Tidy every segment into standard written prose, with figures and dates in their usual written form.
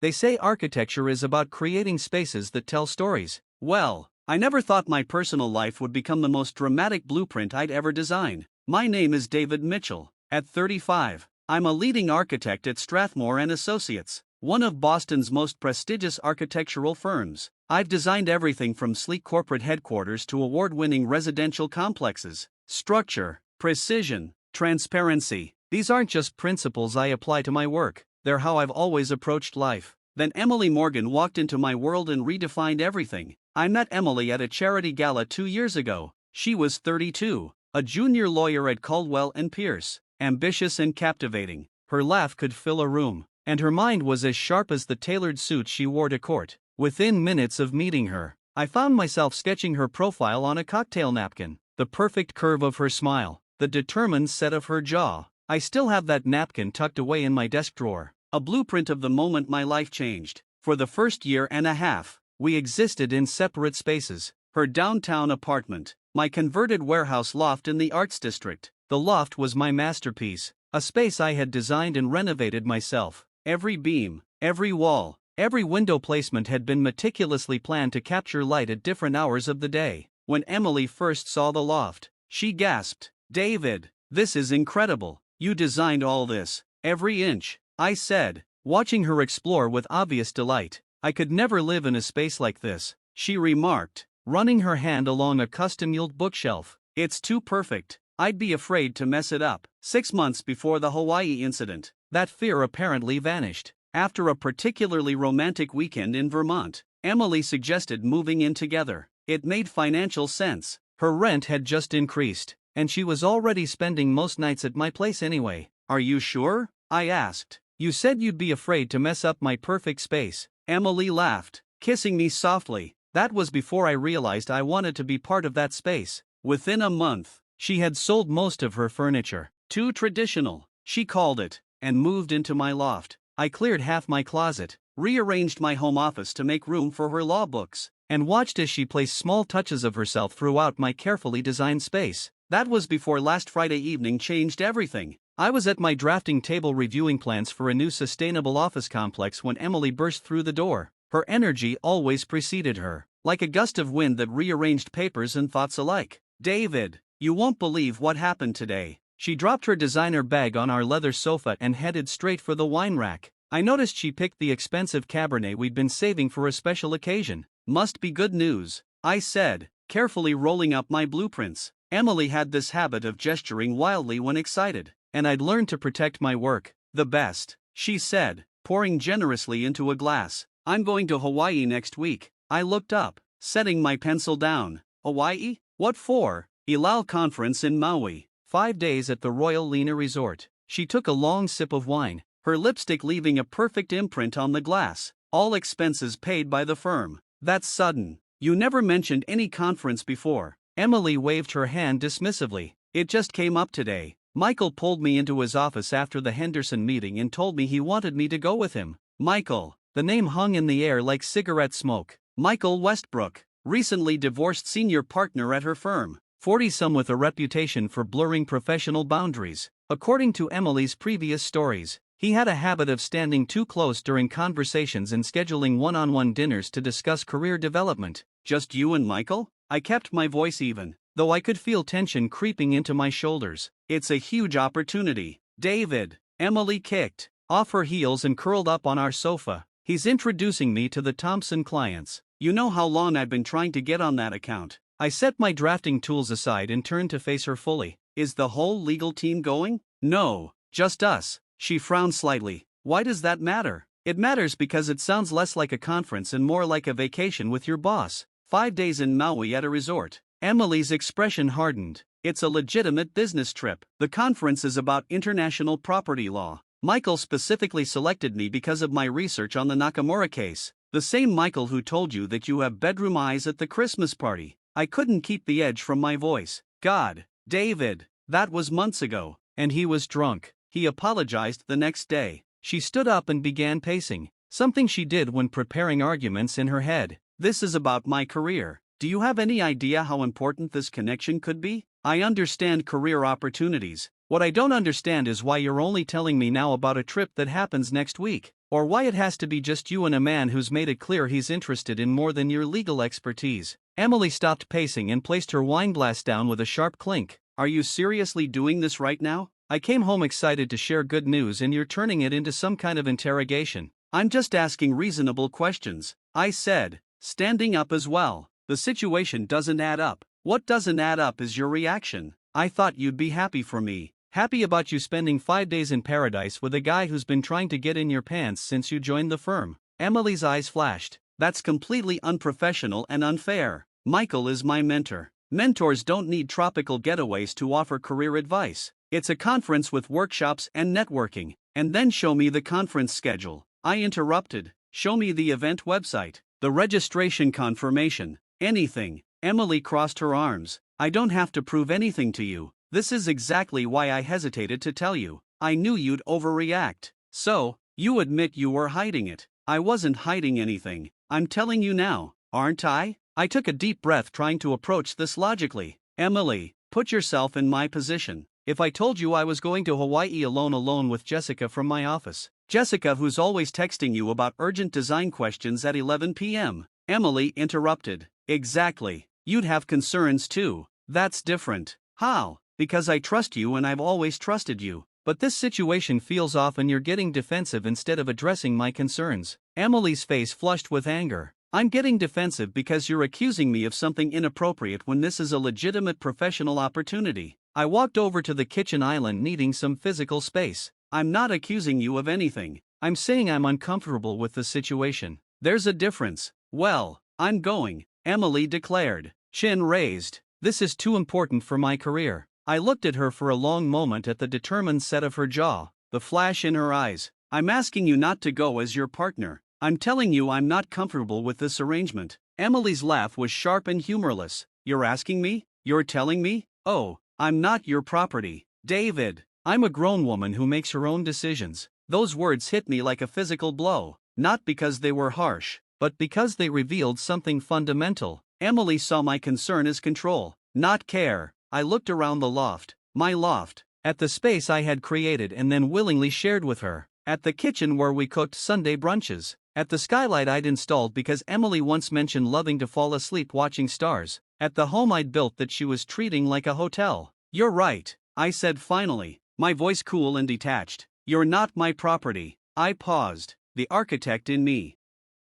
They say architecture is about creating spaces that tell stories. Well, I never thought my personal life would become the most dramatic blueprint I'd ever design. My name is David Mitchell. At 35, I'm a leading architect at Strathmore and Associates, one of Boston's most prestigious architectural firms. I've designed everything from sleek corporate headquarters to award-winning residential complexes. Structure, precision, transparency. These aren't just principles I apply to my work, they're how I've always approached life. Then Emily Morgan walked into my world and redefined everything. I met Emily at a charity gala 2 years ago. She was 32, a junior lawyer at Caldwell and Pierce, ambitious and captivating. Her laugh could fill a room, and her mind was as sharp as the tailored suit she wore to court. Within minutes of meeting her, I found myself sketching her profile on a cocktail napkin. The perfect curve of her smile, the determined set of her jaw. I still have that napkin tucked away in my desk drawer. A blueprint of the moment my life changed. For the first year and a half, we existed in separate spaces. Her downtown apartment, my converted warehouse loft in the Arts District. The loft was my masterpiece, a space I had designed and renovated myself. Every beam, every wall, every window placement had been meticulously planned to capture light at different hours of the day. When Emily first saw the loft, she gasped, "David, this is incredible. You designed all this, every inch," I said, watching her explore with obvious delight. "I could never live in a space like this," she remarked, running her hand along a custom-built bookshelf. "It's too perfect. I'd be afraid to mess it up." 6 months before the Hawaii incident, that fear apparently vanished. After a particularly romantic weekend in Vermont, Emily suggested moving in together. It made financial sense. Her rent had just increased, and she was already spending most nights at my place anyway. "Are you sure?" I asked. "You said you'd be afraid to mess up my perfect space." Emily laughed, kissing me softly. That was before I realized I wanted to be part of that space. Within a month, she had sold most of her furniture. "Too traditional," she called it, and moved into my loft. I cleared half my closet, rearranged my home office to make room for her law books, and watched as she placed small touches of herself throughout my carefully designed space. That was before last Friday evening changed everything. I was at my drafting table reviewing plans for a new sustainable office complex when Emily burst through the door. Her energy always preceded her, like a gust of wind that rearranged papers and thoughts alike. "David, you won't believe what happened today." She dropped her designer bag on our leather sofa and headed straight for the wine rack. I noticed she picked the expensive Cabernet we'd been saving for a special occasion. "Must be good news," I said, carefully rolling up my blueprints. Emily had this habit of gesturing wildly when excited, and I'd learned to protect my work. "The best," she said, pouring generously into a glass. "I'm going to Hawaii next week." I looked up, setting my pencil down. "Hawaii? What for?" "Ilal Conference in Maui. 5 days at the Royal Lena Resort." She took a long sip of wine, her lipstick leaving a perfect imprint on the glass. "All expenses paid by the firm." "That's sudden. You never mentioned any conference before." Emily waved her hand dismissively. "It just came up today. Michael pulled me into his office after the Henderson meeting and told me he wanted me to go with him." Michael. The name hung in the air like cigarette smoke. Michael Westbrook, recently divorced senior partner at her firm, 40-some with a reputation for blurring professional boundaries. According to Emily's previous stories, he had a habit of standing too close during conversations and scheduling one-on-one dinners to discuss career development. "Just you and Michael?" I kept my voice even, though I could feel tension creeping into my shoulders. "It's a huge opportunity, David." Emily kicked off her heels and curled up on our sofa. "He's introducing me to the Thompson clients. You know how long I've been trying to get on that account." I set my drafting tools aside and turned to face her fully. "Is the whole legal team going?" "No, just us." She frowned slightly. "Why does that matter?" "It matters because it sounds less like a conference and more like a vacation with your boss. 5 days in Maui at a resort." Emily's expression hardened. "It's a legitimate business trip. The conference is about international property law. Michael specifically selected me because of my research on the Nakamura case. The same Michael who told you that you have bedroom eyes at the Christmas party." I couldn't keep the edge from my voice. "God, David, that was months ago." "And he was drunk. He apologized the next day." She stood up and began pacing, something she did when preparing arguments in her head. "This is about my career. Do you have any idea how important this connection could be? I understand career opportunities. What I don't understand is why you're only telling me now about a trip that happens next week." Or why it has to be just you and a man who's made it clear he's interested in more than your legal expertise. Emily stopped pacing and placed her wine glass down with a sharp clink. Are you seriously doing this right now? I came home excited to share good news and you're turning it into some kind of interrogation. I'm just asking reasonable questions, I said, standing up as well. The situation doesn't add up. What doesn't add up is your reaction. I thought you'd be happy for me. Happy about you spending 5 days in paradise with a guy who's been trying to get in your pants since you joined the firm. Emily's eyes flashed. That's completely unprofessional and unfair. Michael is my mentor. Mentors don't need tropical getaways to offer career advice. It's a conference with workshops and networking. And then show me the conference schedule. I interrupted. Show me the event website, the registration confirmation, anything. Emily crossed her arms. I don't have to prove anything to you. This is exactly why I hesitated to tell you. I knew you'd overreact. So, you admit you were hiding it. I wasn't hiding anything. I'm telling you now, aren't I? I took a deep breath trying to approach this logically. Emily, put yourself in my position. If I told you I was going to Hawaii alone with Jessica from my office. Jessica who's always texting you about urgent design questions at 11 p.m. Emily interrupted. Exactly. You'd have concerns too. That's different. How? Because I trust you and I've always trusted you. But this situation feels off and you're getting defensive instead of addressing my concerns. Emily's face flushed with anger. I'm getting defensive because you're accusing me of something inappropriate when this is a legitimate professional opportunity. I walked over to the kitchen island needing some physical space. I'm not accusing you of anything. I'm saying I'm uncomfortable with the situation. There's a difference. Well, I'm going, Emily declared, chin raised. This is too important for my career. I looked at her for a long moment at the determined set of her jaw, the flash in her eyes. I'm asking you not to go as your partner. I'm telling you I'm not comfortable with this arrangement. Emily's laugh was sharp and humorless. You're asking me? You're telling me? Oh, I'm not your property. David, I'm a grown woman who makes her own decisions. Those words hit me like a physical blow, not because they were harsh, but because they revealed something fundamental. Emily saw my concern as control, not care. I looked around the loft, my loft, at the space I had created and then willingly shared with her, at the kitchen where we cooked Sunday brunches, at the skylight I'd installed because Emily once mentioned loving to fall asleep watching stars, at the home I'd built that she was treating like a hotel. You're right, I said finally, my voice cool and detached. You're not my property. I paused, the architect in me,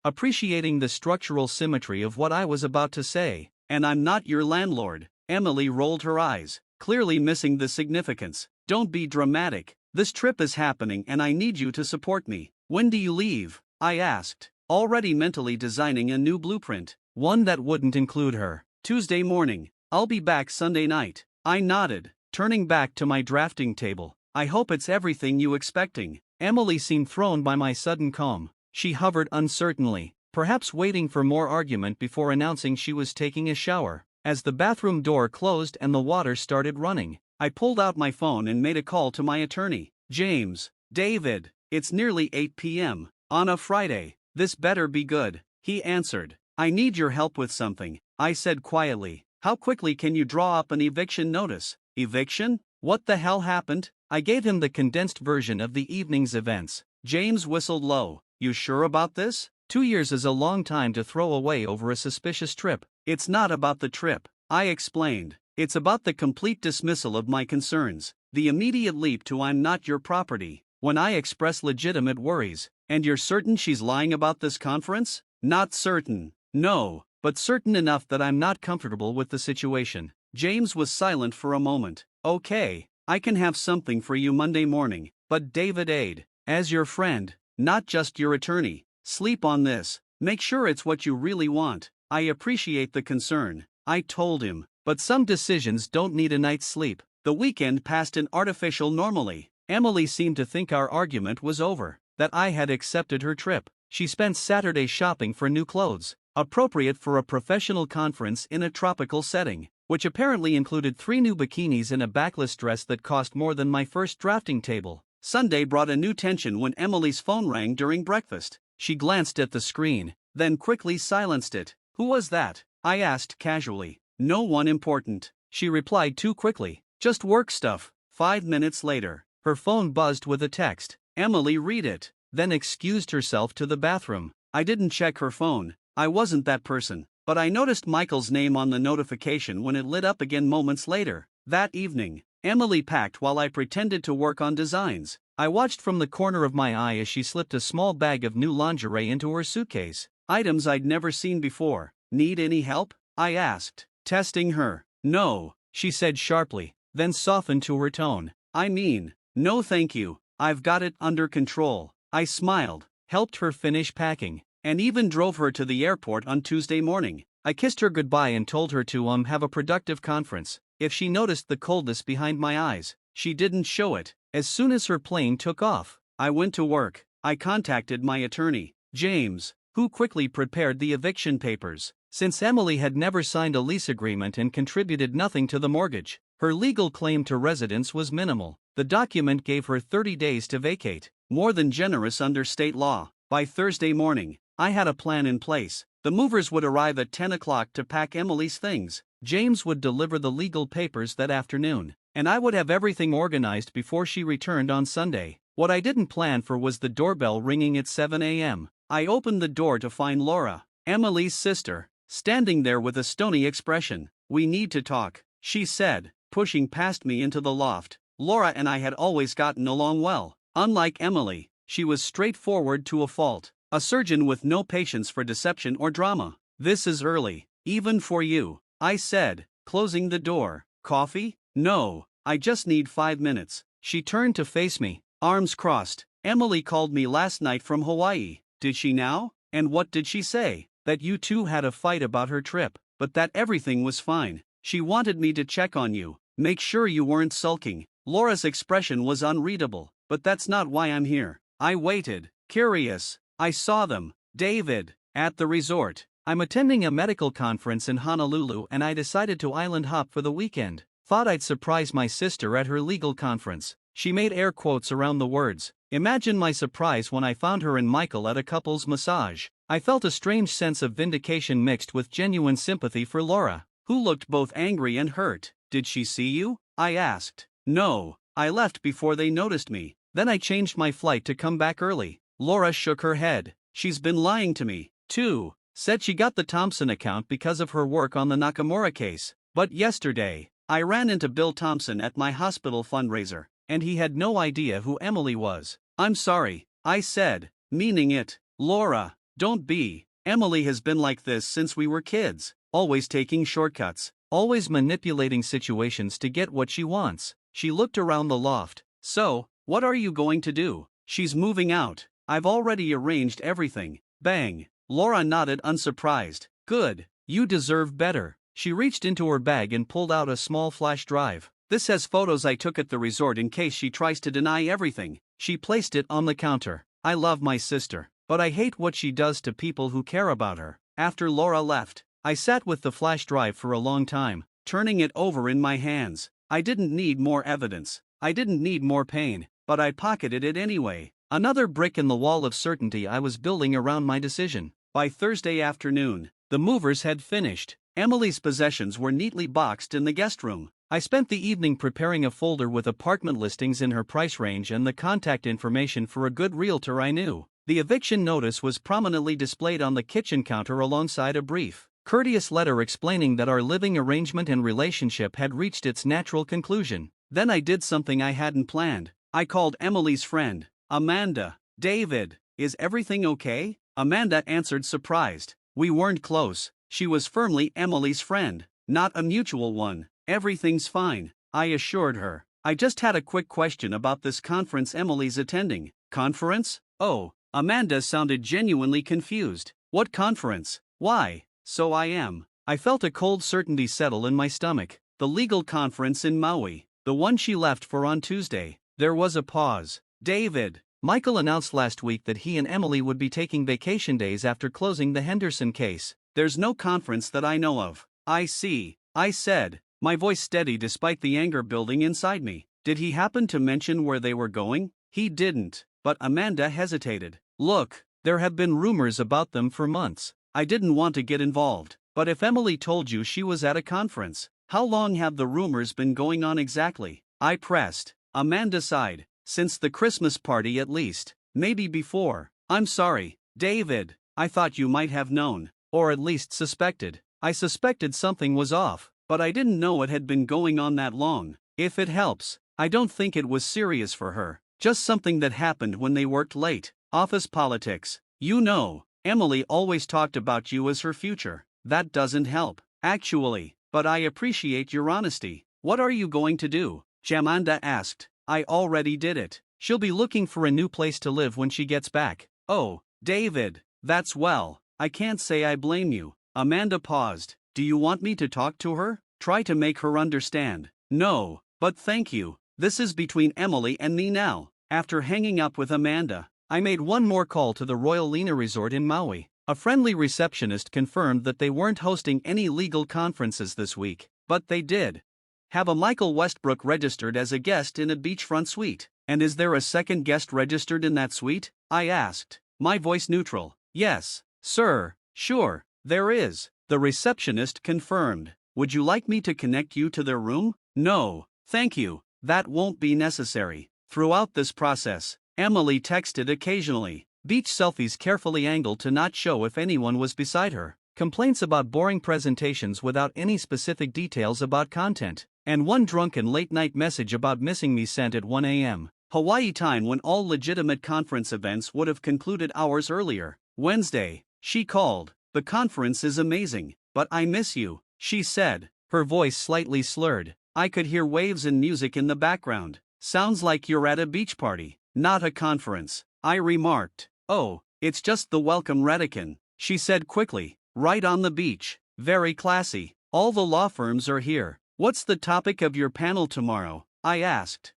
appreciating the structural symmetry of what I was about to say. And I'm not your landlord. Emily rolled her eyes, clearly missing the significance. Don't be dramatic. This trip is happening and I need you to support me. When do you leave? I asked, already mentally designing a new blueprint, one that wouldn't include her. Tuesday morning. I'll be back Sunday night. I nodded, turning back to my drafting table. I hope it's everything you expecting. Emily seemed thrown by my sudden calm. She hovered uncertainly, perhaps waiting for more argument before announcing she was taking a shower. As the bathroom door closed and the water started running, I pulled out my phone and made a call to my attorney. James, David, it's nearly 8 p.m. on a Friday. This better be good. He answered. I need your help with something, I said quietly. How quickly can you draw up an eviction notice? Eviction? What the hell happened? I gave him the condensed version of the evening's events. James whistled low. You sure about this? 2 years is a long time to throw away over a suspicious trip. It's not about the trip, I explained. It's about the complete dismissal of my concerns, the immediate leap to I'm not your property, when I express legitimate worries. And you're certain she's lying about this conference? Not certain. No, but certain enough that I'm not comfortable with the situation. James was silent for a moment. Okay, I can have something for you Monday morning, but David Aid, as your friend, not just your attorney, sleep on this. Make sure it's what you really want. I appreciate the concern, I told him, but some decisions don't need a night's sleep. The weekend passed in artificial normally. Emily seemed to think our argument was over, that I had accepted her trip. She spent Saturday shopping for new clothes, appropriate for a professional conference in a tropical setting, which apparently included 3 new bikinis and a backless dress that cost more than my first drafting table. Sunday brought a new tension when Emily's phone rang during breakfast. She glanced at the screen, then quickly silenced it. Who was that? I asked casually. No one important, she replied too quickly. Just work stuff. 5 minutes later, her phone buzzed with a text. Emily, read it. then excused herself to the bathroom. I didn't check her phone, I wasn't that person, but I noticed Michael's name on the notification when it lit up again moments later. That evening, Emily packed while I pretended to work on designs. I watched from the corner of my eye as she slipped a small bag of new lingerie into her suitcase, items I'd never seen before. Need any help? I asked, testing her. No, she said sharply, then softened to her tone. I mean, no thank you, I've got it under control. I smiled, helped her finish packing, and even drove her to the airport on Tuesday morning. I kissed her goodbye and told her to have a productive conference. If she noticed the coldness behind my eyes, she didn't show it. As soon as her plane took off, I went to work. I contacted my attorney, James, who quickly prepared the eviction papers. Since Emily had never signed a lease agreement and contributed nothing to the mortgage, her legal claim to residence was minimal. The document gave her 30 days to vacate, more than generous under state law. By Thursday morning, I had a plan in place. The movers would arrive at 10 o'clock to pack Emily's things. James would deliver the legal papers that afternoon, and I would have everything organized before she returned on Sunday. What I didn't plan for was the doorbell ringing at 7 a.m. I opened the door to find Laura, Emily's sister, standing there with a stony expression. "We need to talk," she said, pushing past me into the loft. Laura and I had always gotten along well. Unlike Emily, she was straightforward to a fault, a surgeon with no patience for deception or drama. "This is early, even for you," I said, closing the door. "Coffee?" "No, I just need 5 minutes." She turned to face me, arms crossed. "Emily called me last night from Hawaii." "Did she now? And what did she say?" "That you two had a fight about her trip, but that everything was fine. She wanted me to check on you, make sure you weren't sulking." Laura's expression was unreadable. "But that's not why I'm here." I waited, curious. "I saw them, David, at the resort. I'm attending a medical conference in Honolulu and I decided to island hop for the weekend. Thought I'd surprise my sister at her legal conference." She made air quotes around the words. Imagine my surprise when I found her and Michael at a couple's massage. I felt a strange sense of vindication mixed with genuine sympathy for Laura, who looked both angry and hurt. "Did she see you?" I asked. "No, I left before they noticed me. Then I changed my flight to come back early." Laura shook her head. "She's been lying to me, too. Said she got the Thompson account because of her work on the Nakamura case. But yesterday, I ran into Bill Thompson at my hospital fundraiser, and he had no idea who Emily was." "I'm sorry," I said, meaning it. "Laura, don't be. Emily has been like this since we were kids, always taking shortcuts, always manipulating situations to get what she wants." She looked around the loft. "So, what are you going to do?" "She's moving out. I've already arranged everything." Bang. Laura nodded unsurprised. "Good, you deserve better." She reached into her bag and pulled out a small flash drive. "This has photos I took at the resort in case she tries to deny everything." She placed it on the counter. "I love my sister, but I hate what she does to people who care about her." After Laura left, I sat with the flash drive for a long time, turning it over in my hands. I didn't need more evidence. I didn't need more pain, but I pocketed it anyway. Another brick in the wall of certainty I was building around my decision. By Thursday afternoon, the movers had finished. Emily's possessions were neatly boxed in the guest room. I spent the evening preparing a folder with apartment listings in her price range and the contact information for a good realtor I knew. The eviction notice was prominently displayed on the kitchen counter alongside a brief, courteous letter explaining that our living arrangement and relationship had reached its natural conclusion. Then I did something I hadn't planned. I called Emily's friend, Amanda. "David, is everything okay?" Amanda answered surprised. "We weren't close." She was firmly Emily's friend, not a mutual one. "Everything's fine," I assured her. "I just had a quick question about this conference Emily's attending." "Conference? Oh." Amanda sounded genuinely confused. "What conference?" "Why, so I am." I felt a cold certainty settle in my stomach. "The legal conference in Maui, the one she left for on Tuesday." There was a pause. "David, Michael announced last week that he and Emily would be taking vacation days after closing the Henderson case." "There's no conference that I know of." "I see," I said, my voice steady despite the anger building inside me. "Did he happen to mention where they were going?" "He didn't," but Amanda hesitated. "Look, there have been rumors about them for months. I didn't want to get involved, but if Emily told you she was at a conference, how long have the rumors been going on exactly?" I pressed. Amanda sighed. "Since the Christmas party at least." maybe before. I'm sorry, David. I thought you might have known, or at least suspected. I suspected something was off, but I didn't know it had been going on that long. If it helps, I don't think it was serious for her. Just something that happened when they worked late. Office politics. You know, Emily always talked about you as her future. That doesn't help, actually, but I appreciate your honesty. What are you going to do? Jamanda asked. I already did it. She'll be looking for a new place to live when she gets back. Oh, David, that's well. I can't say I blame you. Amanda paused. Do you want me to talk to her? Try to make her understand. No, but thank you. This is between Emily and me now. After hanging up with Amanda, I made one more call to the Royal Lena Resort in Maui. A friendly receptionist confirmed that they weren't hosting any legal conferences this week, but they did have a Michael Westbrook registered as a guest in a beachfront suite. And is there a second guest registered in that suite? I asked, my voice neutral. Yes, sir, sure, there is. The receptionist confirmed. Would you like me to connect you to their room? No, thank you, that won't be necessary. Throughout this process, Emily texted occasionally. Beach selfies carefully angled to not show if anyone was beside her. Complaints about boring presentations without any specific details about content. And one drunken late-night message about missing me sent at 1 a.m. Hawaii time when all legitimate conference events would have concluded hours earlier. Wednesday, she called. The conference is amazing, but I miss you, she said, her voice slightly slurred. I could hear waves and music in the background. Sounds like you're at a beach party, not a conference, I remarked. Oh, it's just the welcome Redican, she said quickly. Right on the beach. Very classy. All the law firms are here. What's the topic of your panel tomorrow? I asked.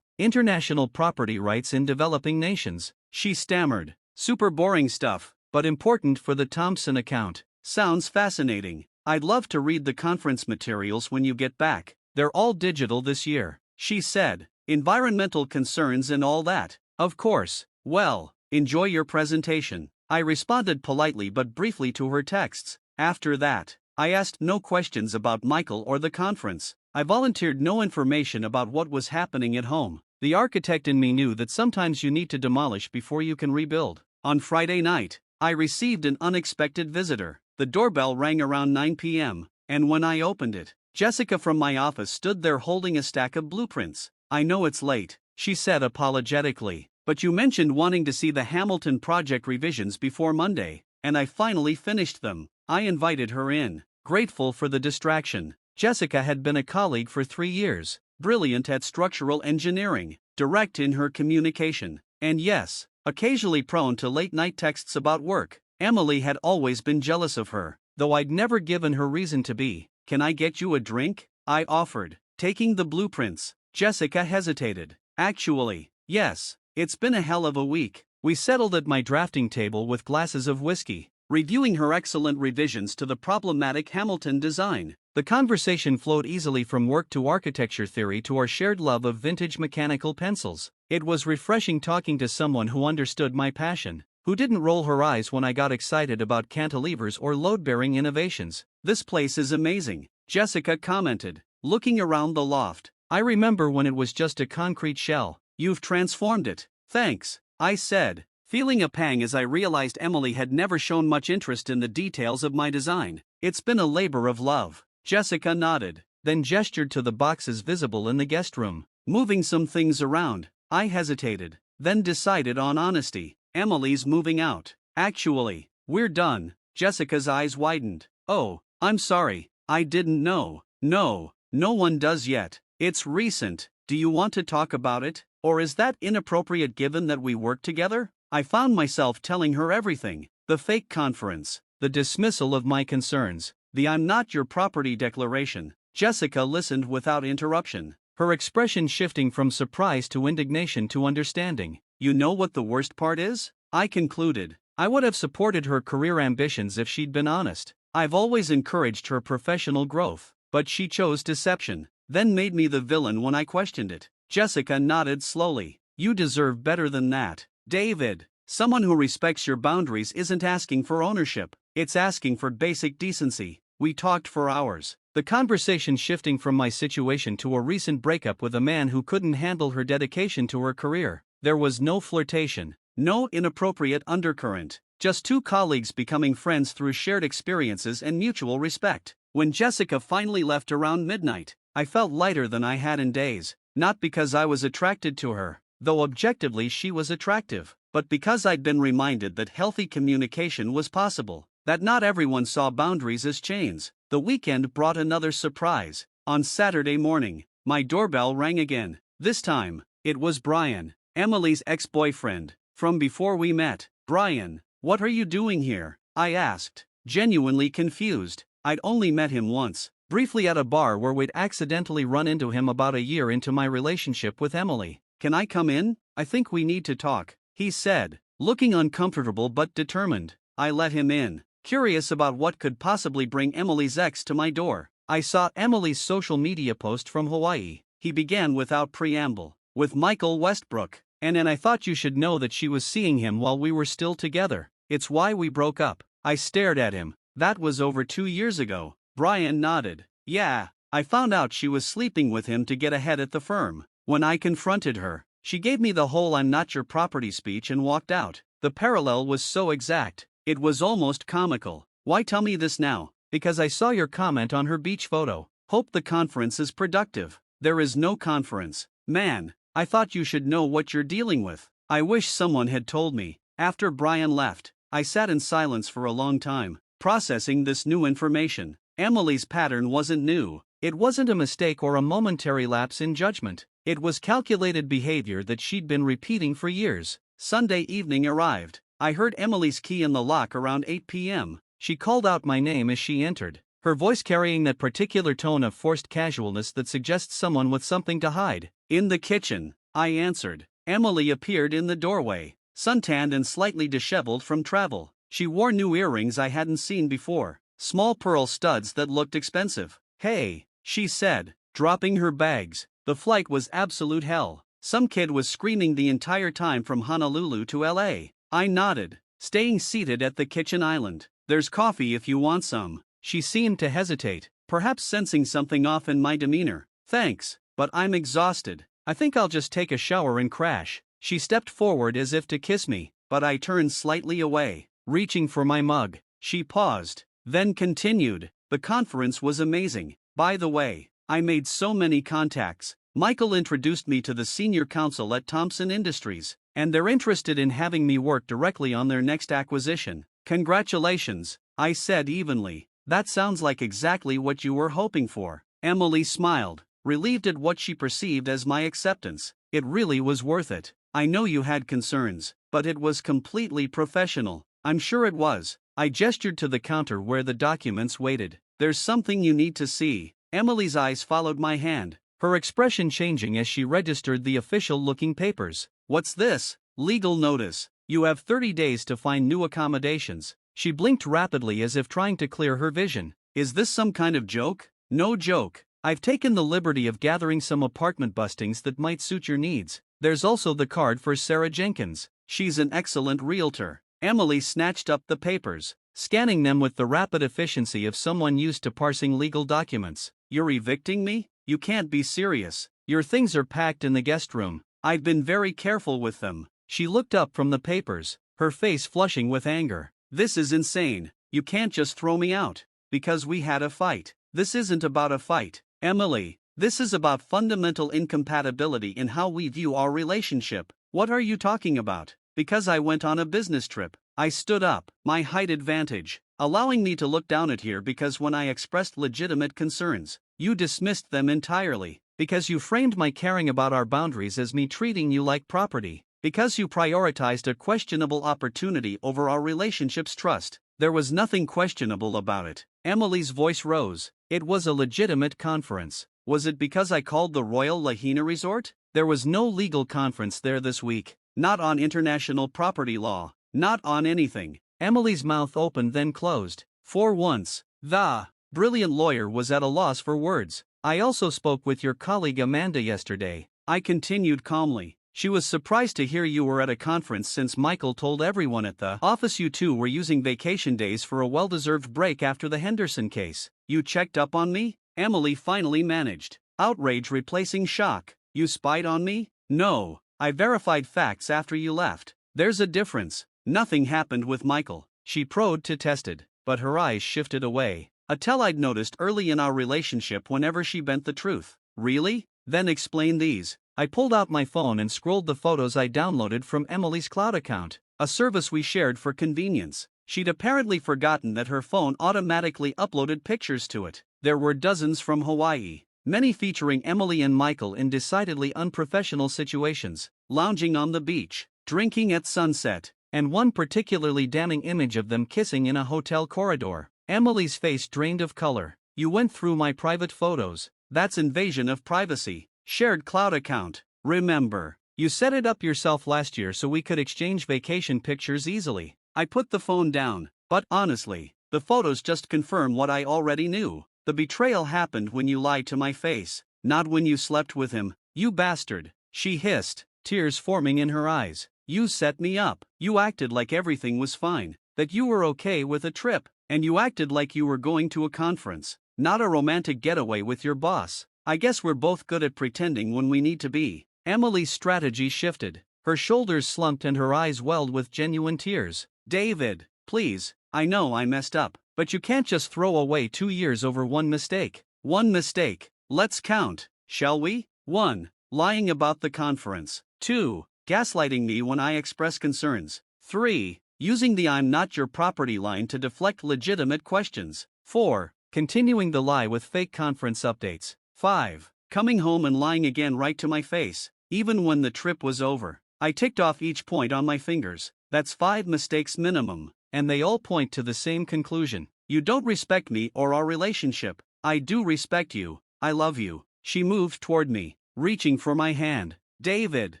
International property rights in developing nations, she stammered. Super boring stuff, but important for the Thompson account. Sounds fascinating. I'd love to read the conference materials when you get back. They're all digital this year, she said. Environmental concerns and all that. Of course. Well, enjoy your presentation. I responded politely but briefly to her texts. After that, I asked no questions about Michael or the conference. I volunteered no information about what was happening at home. The architect in me knew that sometimes you need to demolish before you can rebuild. On Friday night, I received an unexpected visitor. The doorbell rang around 9 p.m., and when I opened it, Jessica from my office stood there holding a stack of blueprints. I know it's late, she said apologetically, but you mentioned wanting to see the Hamilton project revisions before Monday, and I finally finished them. I invited her in, grateful for the distraction. Jessica had been a colleague for 3 years, brilliant at structural engineering, direct in her communication, and yes, occasionally prone to late-night texts about work. Emily had always been jealous of her, though I'd never given her reason to be. Can I get you a drink? I offered, taking the blueprints. Jessica hesitated. Actually, yes, it's been a hell of a week. We settled at my drafting table with glasses of whiskey, reviewing her excellent revisions to the problematic Hamilton design. The conversation flowed easily from work to architecture theory to our shared love of vintage mechanical pencils. It was refreshing talking to someone who understood my passion, who didn't roll her eyes when I got excited about cantilevers or load-bearing innovations. This place is amazing, Jessica commented, looking around the loft. I remember when it was just a concrete shell. You've transformed it. Thanks, I said, feeling a pang as I realized Emily had never shown much interest in the details of my design. It's been a labor of love. Jessica nodded, then gestured to the boxes visible in the guest room. Moving some things around, I hesitated, then decided on honesty. Emily's moving out. Actually, we're done. Jessica's eyes widened. Oh, I'm sorry, I didn't know. No one does yet. It's recent. Do you want to talk about it? Or is that inappropriate given that we work together? I found myself telling her everything. The fake conference, the dismissal of my concerns, the I'm not your property declaration. Jessica listened without interruption, her expression shifting from surprise to indignation to understanding. You know what the worst part is? I concluded. I would have supported her career ambitions if she'd been honest. I've always encouraged her professional growth, but she chose deception, then made me the villain when I questioned it. Jessica nodded slowly. You deserve better than that, David. Someone who respects your boundaries isn't asking for ownership, it's asking for basic decency. We talked for hours, the conversation shifting from my situation to a recent breakup with a man who couldn't handle her dedication to her career. There was no flirtation, No inappropriate undercurrent. Just two colleagues becoming friends through shared experiences and mutual respect. When Jessica finally left around midnight, I felt lighter than I had in days, not because I was attracted to her, though objectively she was attractive, but because I'd been reminded that healthy communication was possible, that not everyone saw boundaries as chains. The weekend brought another surprise. On Saturday morning, my doorbell rang again. This time, it was Brian, Emily's ex-boyfriend, from before we met. "Brian, what are you doing here?" I asked, genuinely confused. I'd only met him once, briefly at a bar where we'd accidentally run into him about a year into my relationship with Emily. "Can I come in? I think we need to talk," he said, looking uncomfortable but determined. I let him in, curious about what could possibly bring Emily's ex to my door. I saw Emily's social media post from Hawaii. He began without preamble, "With Michael Westbrook, and I thought you should know that she was seeing him while we were still together. It's why we broke up." I stared at him. "That was over 2 years ago." Brian nodded. "Yeah, I found out she was sleeping with him to get ahead at the firm. When I confronted her, she gave me the whole 'I'm not your property' speech and walked out." The parallel was so exact, it was almost comical. "Why tell me this now?" "Because I saw your comment on her beach photo. Hope the conference is productive." "There is no conference. Man, I thought you should know what you're dealing with." I wish someone had told me. After Brian left, I sat in silence for a long time, processing this new information. Emily's pattern wasn't new. It wasn't a mistake or a momentary lapse in judgment. It was calculated behavior that she'd been repeating for years. Sunday evening arrived. I heard Emily's key in the lock around 8 p.m. She called out my name as she entered, her voice carrying that particular tone of forced casualness that suggests someone with something to hide. "In the kitchen," I answered. Emily appeared in the doorway, suntanned and slightly disheveled from travel. She wore new earrings I hadn't seen before, small pearl studs that looked expensive. "Hey," she said, dropping her bags. The flight was absolute hell. Some kid was screaming the entire time from Honolulu to LA. I nodded, staying seated at the kitchen island. "There's coffee if you want some." She seemed to hesitate, perhaps sensing something off in my demeanor. "Thanks, but I'm exhausted. I think I'll just take a shower and crash." She stepped forward as if to kiss me, but I turned slightly away, reaching for my mug. She paused, then continued, "The conference was amazing. By the way, I made so many contacts. Michael introduced me to the senior counsel at Thompson Industries, and they're interested in having me work directly on their next acquisition." "Congratulations," I said evenly. "That sounds like exactly what you were hoping for." Emily smiled, relieved at what she perceived as my acceptance. "It really was worth it. I know you had concerns, but it was completely professional." "I'm sure it was." I gestured to the counter where the documents waited. "There's something you need to see." Emily's eyes followed my hand, her expression changing as she registered the official-looking papers. "What's this?" "Legal notice. You have 30 days to find new accommodations." She blinked rapidly as if trying to clear her vision. "Is this some kind of joke?" "No joke. I've taken the liberty of gathering some apartment bustings that might suit your needs. There's also the card for Sarah Jenkins. She's an excellent realtor." Emily snatched up the papers, scanning them with the rapid efficiency of someone used to parsing legal documents. "You're evicting me? You can't be serious. Your things are packed in the guest room. I've been very careful with them." She looked up from the papers, her face flushing with anger. "This is insane. You can't just throw me out because we had a fight. This isn't about a fight, Emily. This is about fundamental incompatibility in how we view our relationship." "What are you talking about?" "Because I went on a business trip." I stood up, my height advantage, allowing me to look down at her because when I expressed legitimate concerns, you dismissed them entirely. Because you framed my caring about our boundaries as me treating you like property. Because you prioritized a questionable opportunity over our relationship's trust. There was nothing questionable about it. Emily's voice rose. "It was a legitimate conference." "Was it because I called the Royal Lahaina Resort?" "There was no legal conference there this week. Not on international property law. Not on anything." Emily's mouth opened then closed. For once, the brilliant lawyer was at a loss for words. "I also spoke with your colleague Amanda yesterday," I continued calmly. "She was surprised to hear you were at a conference since Michael told everyone at the office you two were using vacation days for a well-deserved break after the Henderson case." "You checked up on me?" Emily finally managed, outrage replacing shock. "You spied on me?" "No. I verified facts after you left." There's a difference. Nothing happened with Michael. She probed to tested, but her eyes shifted away. A tell I'd noticed early in our relationship whenever she bent the truth. Really? Then explain these. I pulled out my phone and scrolled the photos I downloaded from Emily's cloud account, a service we shared for convenience. She'd apparently forgotten that her phone automatically uploaded pictures to it. There were dozens from Hawaii, many featuring Emily and Michael in decidedly unprofessional situations, lounging on the beach, drinking at sunset, and one particularly damning image of them kissing in a hotel corridor. Emily's face drained of color. You went through my private photos. That's invasion of privacy. Shared cloud account. Remember, you set it up yourself last year so we could exchange vacation pictures easily. I put the phone down, but honestly, the photos just confirm what I already knew. The betrayal happened when you lied to my face, not when you slept with him, you bastard, she hissed, tears forming in her eyes. You set me up. You acted like everything was fine, that you were okay with a trip, and you acted like you were going to a conference, not a romantic getaway with your boss. I guess we're both good at pretending when we need to be. Emily's strategy shifted. Her shoulders slumped and her eyes welled with genuine tears. David, please, I know I messed up, but you can't just throw away 2 years over one mistake. One mistake. Let's count, shall we? 1. Lying about the conference. 2. Gaslighting me when I express concerns. 3. Using the I'm not your property line to deflect legitimate questions. 4. Continuing the lie with fake conference updates. 5. Coming home and lying again right to my face, even when the trip was over. I ticked off each point on my fingers. That's 5 mistakes minimum, and they all point to the same conclusion. You don't respect me or our relationship. I do respect you. I love you. She moved toward me, reaching for my hand. David,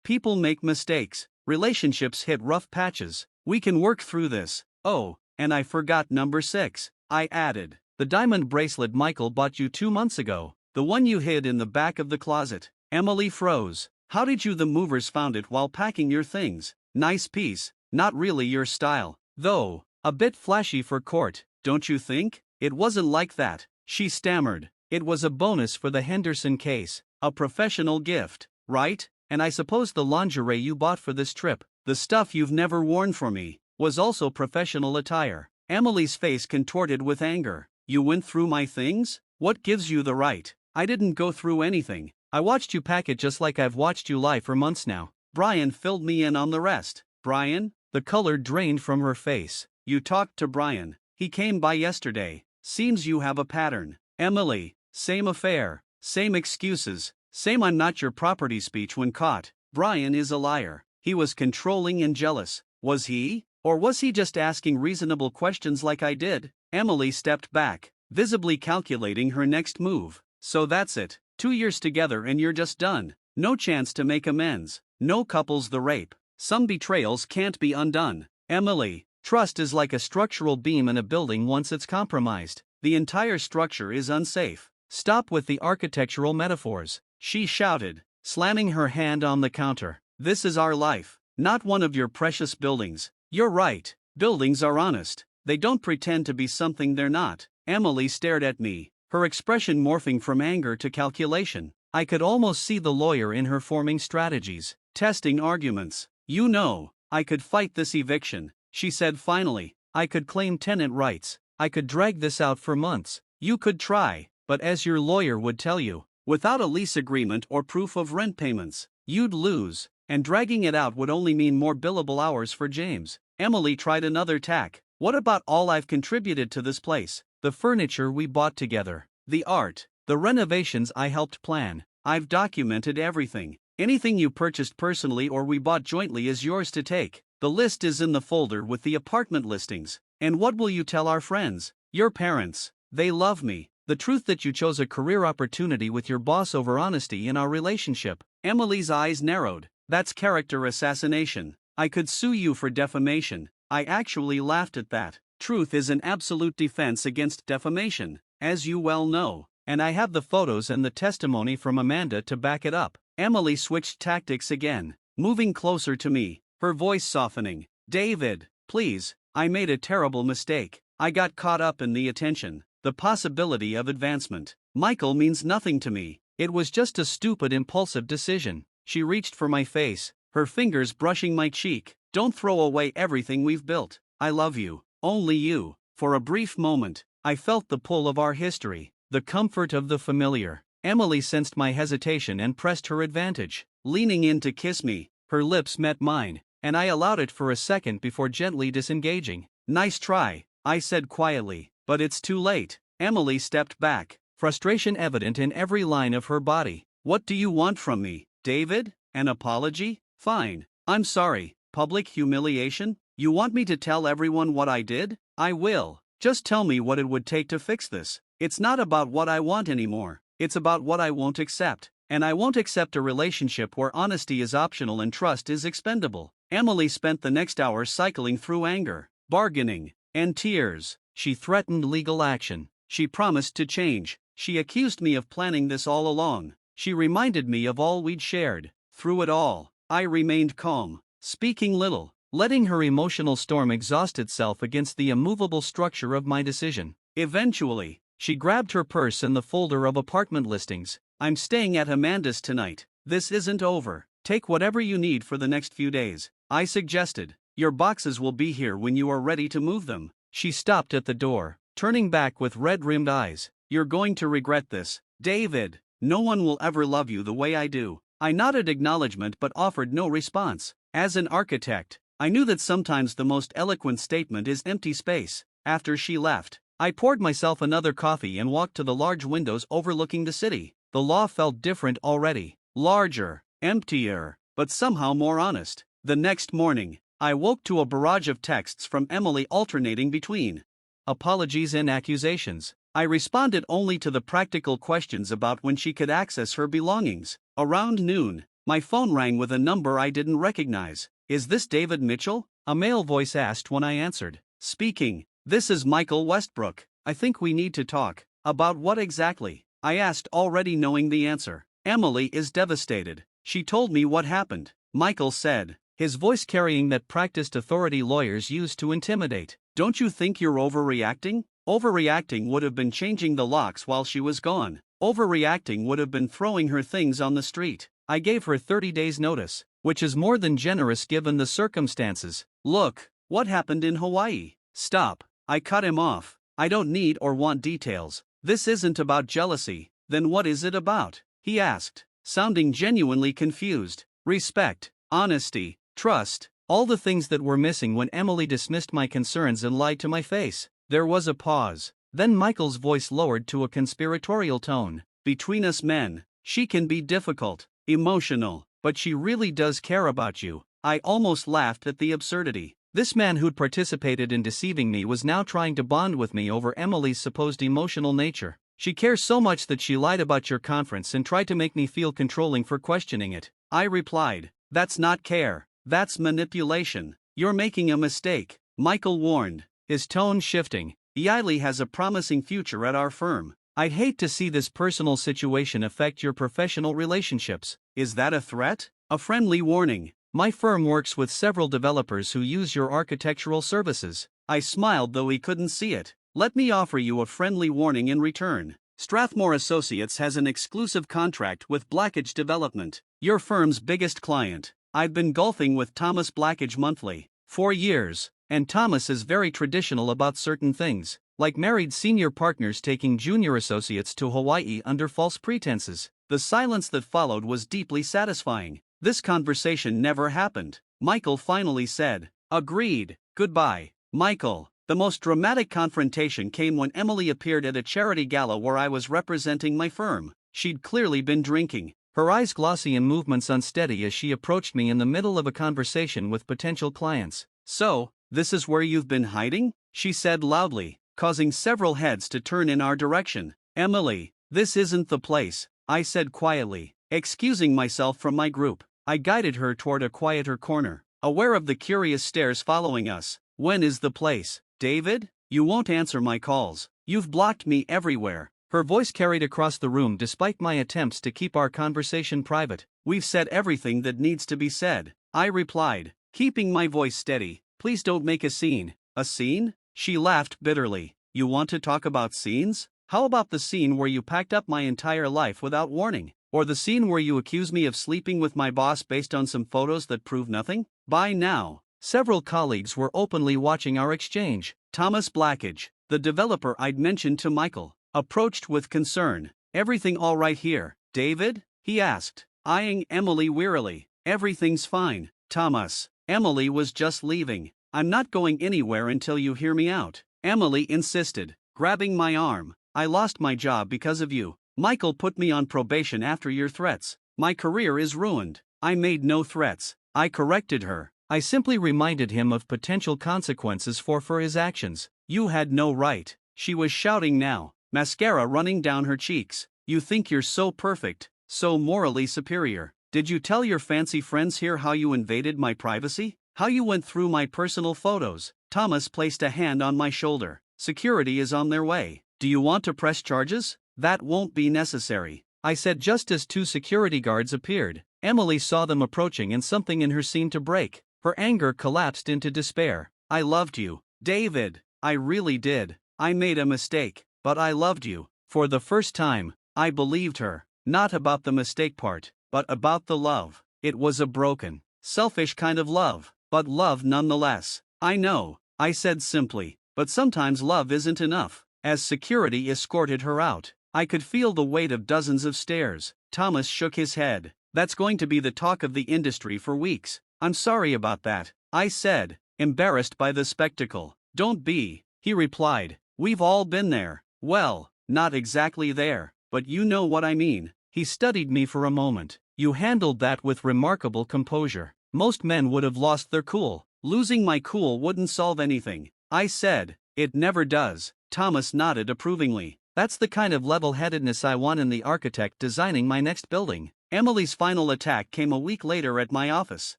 people make mistakes. Relationships hit rough patches. We can work through this. Oh, and I forgot number 6. I added. The diamond bracelet Michael bought you 2 months ago. The one you hid in the back of the closet. Emily froze. How did you the movers found it while packing your things? Nice piece. Not really your style, though. A bit flashy for court, don't you think? It wasn't like that, she stammered. It was a bonus for the Henderson case. A professional gift, right? And I suppose the lingerie you bought for this trip, the stuff you've never worn for me, was also professional attire. Emily's face contorted with anger. You went through my things? What gives you the right? I didn't go through anything. I watched you pack it just like I've watched you lie for months now. Brian filled me in on the rest. Brian? The color drained from her face. You talked to Brian. He came by yesterday. Seems you have a pattern. Emily, same affair, same excuses, same I'm not your property speech when caught. Brian is a liar. He was controlling and jealous. Was he? Or was he just asking reasonable questions like I did? Emily stepped back, visibly calculating her next move. So that's it. 2 years together and you're just done. No chance to make amends. No couples the rape. Some betrayals can't be undone. Emily, trust is like a structural beam in a building once it's compromised. The entire structure is unsafe. Stop with the architectural metaphors, she shouted, slamming her hand on the counter. This is our life, not one of your precious buildings. You're right, buildings are honest. They don't pretend to be something they're not. Emily stared at me, her expression morphing from anger to calculation. I could almost see the lawyer in her forming strategies, testing arguments. You know, I could fight this eviction, she said finally. I could claim tenant rights. I could drag this out for months. You could try, but as your lawyer would tell you, without a lease agreement or proof of rent payments, you'd lose, and dragging it out would only mean more billable hours for James. Emily tried another tack. What about all I've contributed to this place? The furniture we bought together, the art, the renovations I helped plan. I've documented everything. Anything you purchased personally or we bought jointly is yours to take. The list is in the folder with the apartment listings. And what will you tell our friends? Your parents. They love me. The truth that you chose a career opportunity with your boss over honesty in our relationship. Emily's eyes narrowed. That's character assassination. I could sue you for defamation. I actually laughed at that. Truth is an absolute defense against defamation, as you well know. And I have the photos and the testimony from Amanda to back it up. Emily switched tactics again, moving closer to me, her voice softening. David, please, I made a terrible mistake. I got caught up in the attention, the possibility of advancement. Michael means nothing to me. It was just a stupid impulsive decision. She reached for my face, her fingers brushing my cheek. Don't throw away everything we've built. I love you. Only you. For a brief moment, I felt the pull of our history, the comfort of the familiar. Emily sensed my hesitation and pressed her advantage, leaning in to kiss me. Her lips met mine, and I allowed it for a second before gently disengaging. Nice try, I said quietly, but it's too late. Emily stepped back, frustration evident in every line of her body. What do you want from me, David? An apology? Fine. I'm sorry. Public humiliation? You want me to tell everyone what I did? I will. Just tell me what it would take to fix this. It's not about what I want anymore. It's about what I won't accept. And I won't accept a relationship where honesty is optional and trust is expendable. Emily spent the next hour cycling through anger, bargaining, and tears. She threatened legal action. She promised to change. She accused me of planning this all along. She reminded me of all we'd shared. Through it all, I remained calm, speaking little, letting her emotional storm exhaust itself against the immovable structure of my decision. Eventually, she grabbed her purse and the folder of apartment listings. I'm staying at Amanda's tonight. This isn't over. Take whatever you need for the next few days, I suggested. Your boxes will be here when you are ready to move them. She stopped at the door, turning back with red-rimmed eyes. You're going to regret this, David. No one will ever love you the way I do. I nodded acknowledgement but offered no response. As an architect, I knew that sometimes the most eloquent statement is empty space. After she left, I poured myself another coffee and walked to the large windows overlooking the city. The law felt different already. Larger, emptier, but somehow more honest. The next morning, I woke to a barrage of texts from Emily alternating between apologies and accusations. I responded only to the practical questions about when she could access her belongings. Around noon, my phone rang with a number I didn't recognize. Is this David Mitchell? A male voice asked when I answered. Speaking. This is Michael Westbrook. I think we need to talk. About what exactly? I asked, already knowing the answer. Emily is devastated. She told me what happened. Michael said, his voice carrying that practiced authority lawyers use to intimidate. Don't you think you're overreacting? Overreacting would have been changing the locks while she was gone. Overreacting would have been throwing her things on the street. I gave her 30 days notice, which is more than generous given the circumstances. Look, what happened in Hawaii? Stop. I cut him off. I don't need or want details. This isn't about jealousy. Then what is it about? He asked, sounding genuinely confused. Respect, honesty, trust, all the things that were missing when Emily dismissed my concerns and lied to my face. There was a pause. Then Michael's voice lowered to a conspiratorial tone. Between us men, she can be difficult, emotional, but she really does care about you. I almost laughed at the absurdity. This man who'd participated in deceiving me was now trying to bond with me over Emily's supposed emotional nature. She cares so much that she lied about your conference and tried to make me feel controlling for questioning it. I replied, that's not care. That's manipulation. You're making a mistake, Michael warned, his tone shifting. Yaeli has a promising future at our firm. I'd hate to see this personal situation affect your professional relationships. Is that a threat? A friendly warning. My firm works with several developers who use your architectural services. I smiled though he couldn't see it. Let me offer you a friendly warning in return. Strathmore Associates has an exclusive contract with Blackage Development, your firm's biggest client. I've been golfing with Thomas Blackage monthly, 4 years, and Thomas is very traditional about certain things, like married senior partners taking junior associates to Hawaii under false pretenses. The silence that followed was deeply satisfying. This conversation never happened. Michael finally said, agreed, goodbye, Michael. The most dramatic confrontation came when Emily appeared at a charity gala where I was representing my firm. She'd clearly been drinking, her eyes glossy and movements unsteady as she approached me in the middle of a conversation with potential clients. So, this is where you've been hiding? She said loudly, causing several heads to turn in our direction. Emily, this isn't the place, I said quietly, excusing myself from my group. I guided her toward a quieter corner, aware of the curious stares following us. When is the place, David? You won't answer my calls. You've blocked me everywhere. Her voice carried across the room despite my attempts to keep our conversation private. We've said everything that needs to be said, I replied, keeping my voice steady. Please don't make a scene. A scene? She laughed bitterly. You want to talk about scenes? How about the scene where you packed up my entire life without warning? Or the scene where you accuse me of sleeping with my boss based on some photos that prove nothing? By now, Several colleagues were openly watching our exchange. Thomas Blackage, the developer I'd mentioned to Michael, approached with concern. "Everything all right here, David?" he asked, eyeing Emily wearily. "Everything's fine, Thomas." Emily was just leaving. "I'm not going anywhere until you hear me out," Emily insisted, grabbing my arm. "I lost my job because of you. Michael put me on probation after your threats. My career is ruined." "I made no threats," I corrected her. "I simply reminded him of potential consequences for his actions." "You had no right," she was shouting now, mascara running down her cheeks. "You think you're so perfect, so morally superior. Did you tell your fancy friends here how you invaded my privacy? How you went through my personal photos?" Thomas placed a hand on my shoulder. "Security is on their way. Do you want to press charges?" "That won't be necessary," I said just as two security guards appeared. Emily saw them approaching and something in her seemed to break. Her anger collapsed into despair. "I loved you, David. I really did. I made a mistake, but I loved you." For the first time, I believed her. Not about the mistake part, but about the love. It was a broken, selfish kind of love, but love nonetheless. "I know," I said simply, "but sometimes love isn't enough." As security escorted her out, I could feel the weight of dozens of stares. Thomas shook his head. "That's going to be the talk of the industry for weeks." "I'm sorry about that," I said, embarrassed by the spectacle. "Don't be," he replied. "We've all been there." "Well, not exactly there, but you know what I mean." He studied me for a moment. "You handled that with remarkable composure. Most men would have lost their cool." "Losing my cool wouldn't solve anything," I said. "It never does." Thomas nodded approvingly. "That's the kind of level-headedness I want in the architect designing my next building." Emily's final attack came a week later at my office.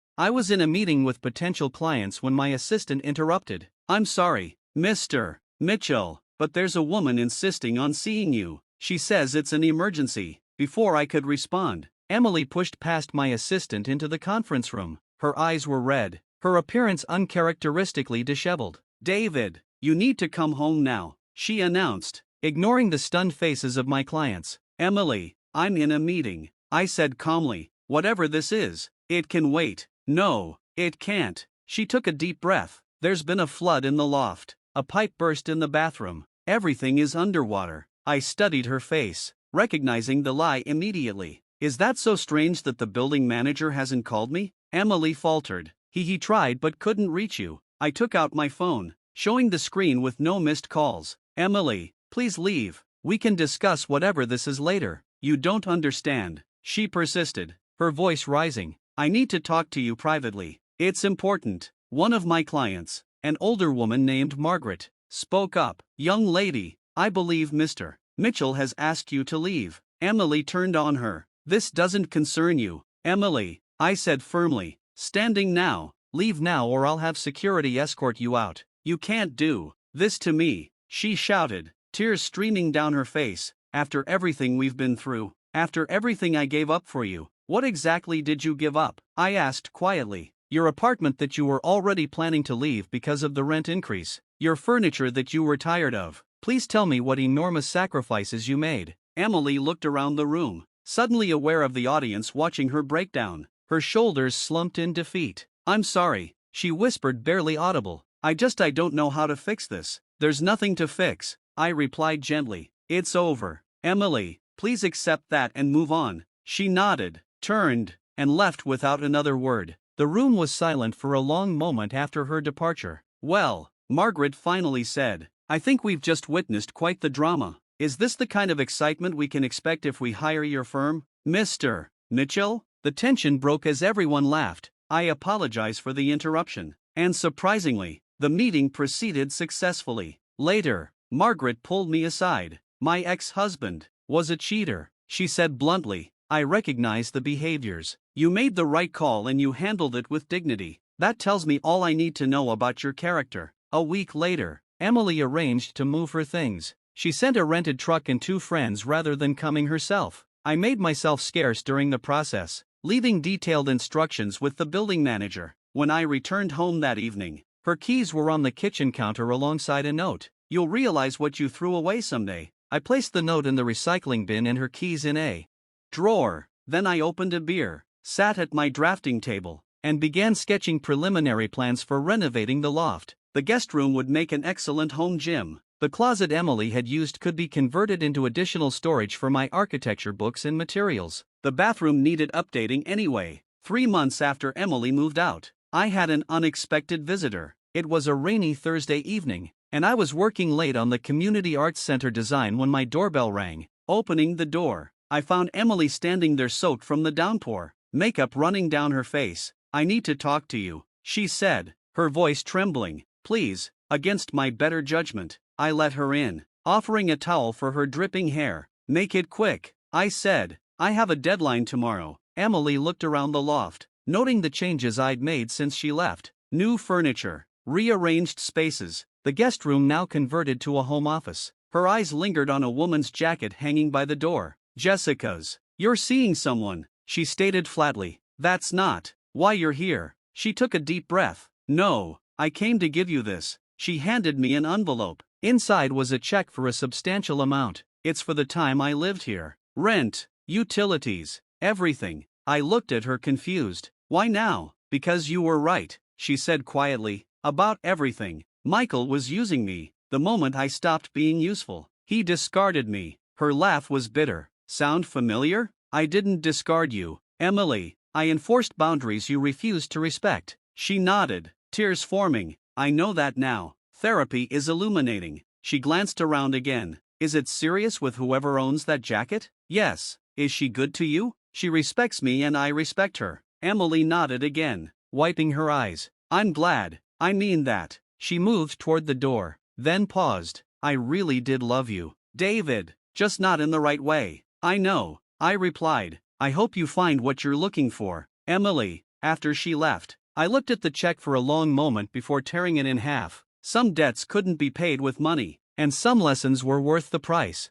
I was in a meeting with potential clients when my assistant interrupted. "I'm sorry, Mr. Mitchell, but there's a woman insisting on seeing you. She says it's an emergency." Before I could respond, Emily pushed past my assistant into the conference room. Her eyes were red, her appearance uncharacteristically disheveled. "David, you need to come home now," she announced, ignoring the stunned faces of my clients. "Emily, I'm in a meeting," I said calmly. "Whatever this is, it can wait." "No, it can't." She took a deep breath. "There's been a flood in the loft. A pipe burst in the bathroom. Everything is underwater." I studied her face, recognizing the lie immediately. "Is that so strange that the building manager hasn't called me?" Emily faltered. He tried but couldn't reach you." I took out my phone, showing the screen with no missed calls. "Emily, please leave. We can discuss whatever this is later." "You don't understand," she persisted, her voice rising. "I need to talk to you privately. It's important." One of my clients, an older woman named Margaret, spoke up. "Young lady, I believe Mr. Mitchell has asked you to leave." Emily turned on her. "This doesn't concern you, Emily," I said firmly. "Standing now, leave now or I'll have security escort you out." "You can't do this to me," she shouted, tears streaming down her face. "After everything we've been through, after everything I gave up for you." "What exactly did you give up?" I asked quietly. "Your apartment that you were already planning to leave because of the rent increase. Your furniture that you were tired of. Please tell me what enormous sacrifices you made." Emily looked around the room, suddenly aware of the audience watching her breakdown. Her shoulders slumped in defeat. "I'm sorry," she whispered, barely audible. I don't know how to fix this." "There's nothing to fix," I replied gently. "It's over. Emily, please accept that and move on." She nodded, turned, and left without another word. The room was silent for a long moment after her departure. "Well," Margaret finally said, "I think we've just witnessed quite the drama. Is this the kind of excitement we can expect if we hire your firm, Mr. Mitchell?" The tension broke as everyone laughed. I apologize for the interruption. And surprisingly, the meeting proceeded successfully. Later, Margaret pulled me aside. "My ex-husband was a cheater," she said bluntly. "I recognize the behaviors. You made the right call and you handled it with dignity. That tells me all I need to know about your character." A week later, Emily arranged to move her things. She sent a rented truck and two friends rather than coming herself. I made myself scarce during the process, leaving detailed instructions with the building manager. When I returned home that evening, her keys were on the kitchen counter alongside a note. "You'll realize what you threw away someday." I placed the note in the recycling bin and her keys in a drawer. Then I opened a beer, sat at my drafting table, and began sketching preliminary plans for renovating the loft. The guest room would make an excellent home gym. The closet Emily had used could be converted into additional storage for my architecture books and materials. The bathroom needed updating anyway. 3 months after Emily moved out, I had an unexpected visitor. It was a rainy Thursday evening, and I was working late on the Community Arts Center design when my doorbell rang. Opening the door, I found Emily standing there soaked from the downpour, makeup running down her face. "I need to talk to you," she said, her voice trembling. "Please." Against my better judgment, I let her in, offering a towel for her dripping hair. "Make it quick," I said. "I have a deadline tomorrow." Emily looked around the loft, noting the changes I'd made since she left. New furniture, rearranged spaces, the guest room now converted to a home office. Her eyes lingered on a woman's jacket hanging by the door. "Jessica's." "You're seeing someone," she stated flatly. "That's not why you're here." She took a deep breath. "No, I came to give you this." She handed me an envelope. Inside was a check for a substantial amount. "It's for the time I lived here. Rent, utilities, everything." I looked at her confused. "Why now?" "Because you were right," she said quietly, "about everything. Michael was using me. The moment I stopped being useful, he discarded me." Her laugh was bitter. "Sound familiar?" "I didn't discard you, Emily. I enforced boundaries you refused to respect." She nodded, tears forming. "I know that now. Therapy is illuminating." She glanced around again. "Is it serious with whoever owns that jacket?" "Yes." "Is she good to you?" "She respects me and I respect her." Emily nodded again, wiping her eyes. "I'm glad. I mean that." She moved toward the door, then paused. "I really did love you, David, just not in the right way." "I know," I replied. "I hope you find what you're looking for, Emily." After she left, I looked at the check for a long moment before tearing it in half. Some debts couldn't be paid with money, and some lessons were worth the price.